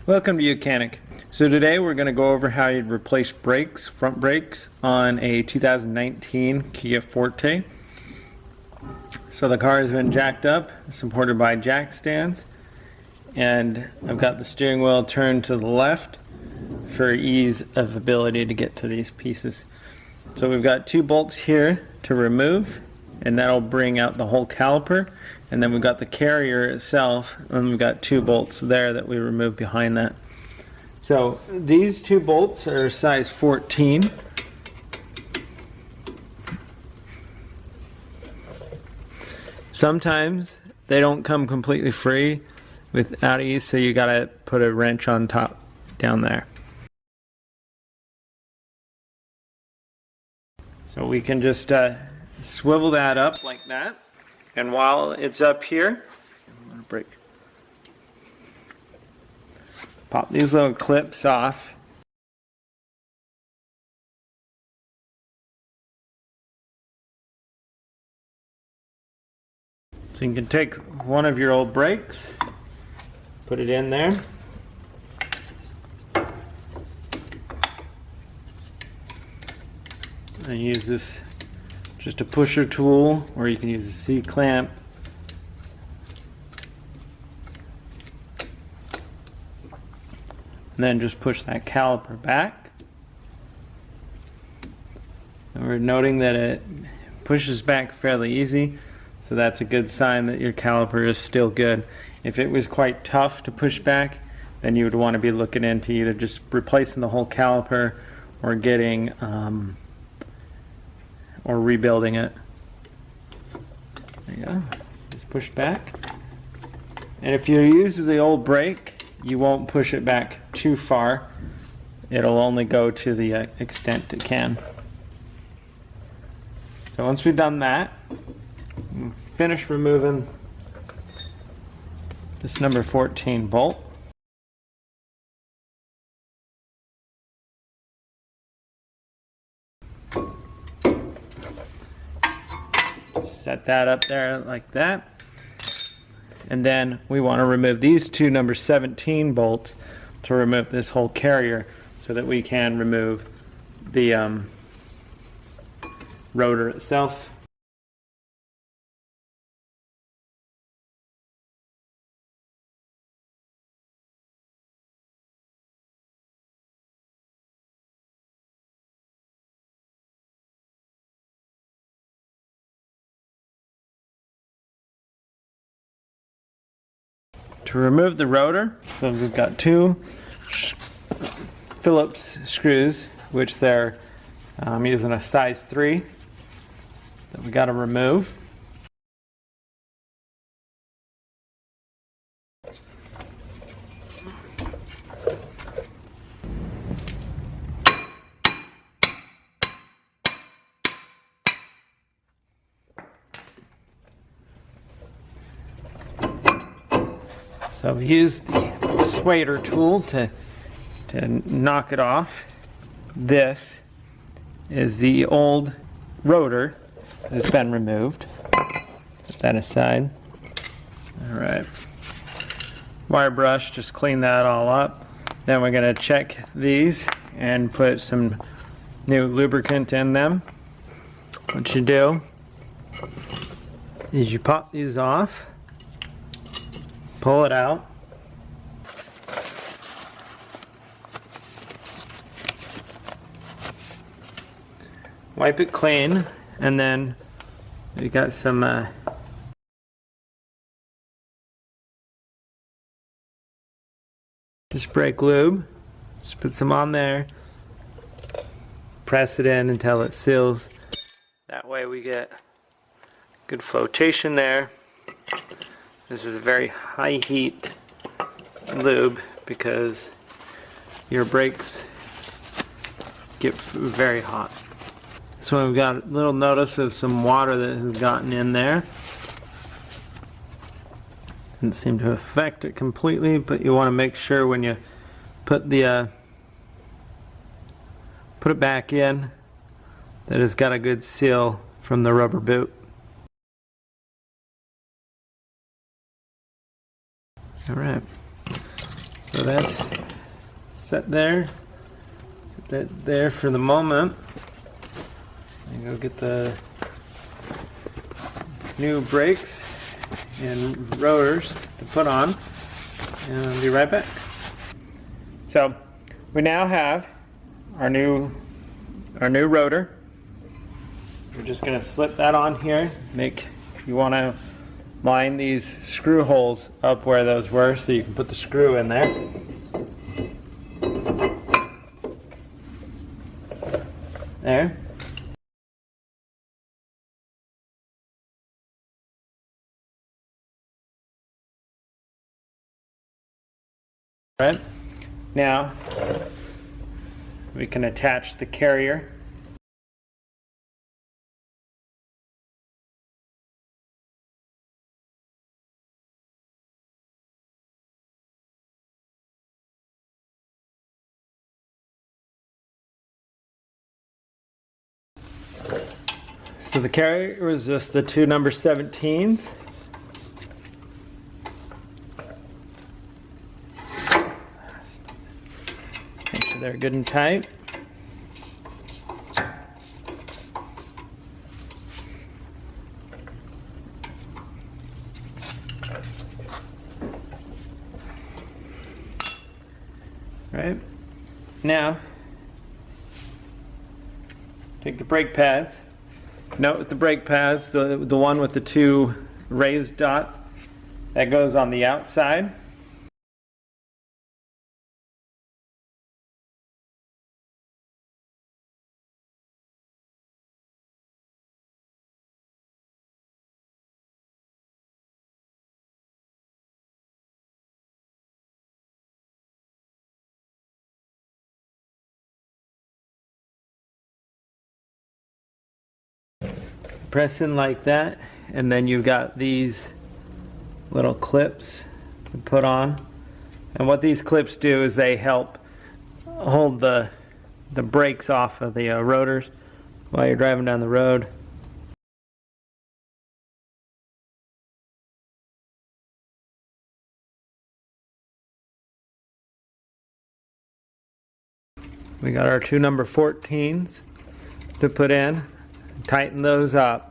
Welcome to YOUCANIC. So today we're going to go over how you'd replace brakes, front brakes, on a 2019 Kia Forte. So the car has been jacked up, supported by jack stands, and I've got the steering wheel turned to the left for ease of ability to get to these pieces. So we've got two bolts here to remove, and that'll bring out the whole caliper. And then we've got the carrier itself, and we've got two bolts there that we remove behind that. So these two bolts are size 14. Sometimes they don't come completely free without ease, so you gotta put a wrench on top down there. So we can just swivel that up like that, and while it's up here, I'm gonna break. Pop these little clips off. So you can take one of your old brakes, put it in there. And use this just a pusher tool, or you can use a C-clamp. And then just push that caliper back. And we're noting that it pushes back fairly easy, so that's a good sign that your caliper is still good. If it was quite tough to push back, then you would want to be looking into either just replacing the whole caliper or getting or rebuilding it. There you go. Just push back. And if you use the old brake, you won't push it back too far. It'll only go to the extent it can. So once we've done that, we'll finish removing this number 14 bolt. Set that up there like that. And then we want to remove these two number 17 bolts to remove this whole carrier, so that we can remove the rotor itself. To remove the rotor, so we've got two Phillips screws, which they're using a size 3 that we got to remove. So we use the swader tool to knock it off. This is the old rotor that's been removed. Put that aside. Alright. Wire brush, just clean that all up. Then we're going to check these and put some new lubricant in them. What you do is you pop these off. Pull it out. Wipe it clean, and then you got some just brake lube. Just put some on there. Press it in until it seals. That way we get good flotation there. This is a very high heat lube because your brakes get very hot. So we've got a little notice of some water that has gotten in there. Didn't seem to affect it completely, but you want to make sure when you put the put it back in that it's got a good seal from the rubber boot. Alright, so So that's set there. Set that there for the moment. And go get the new brakes and rotors to put on, and I'll be right back. So we now have our new rotor. We're just going to slip that on here. You want to line these screw holes up where those were so you can put the screw in there. There. Right. Now we can attach the carrier. So the carrier was just the two number 17s. Make sure they're good and tight. Right. Now, take the brake pads. Note with the brake pads, the one with the two raised dots, that goes on the outside. Press in like that, and then you've got these little clips to put on. And what these clips do is they help hold the brakes off of the rotors while you're driving down the road. We got our two number 14s to put in. Tighten those up.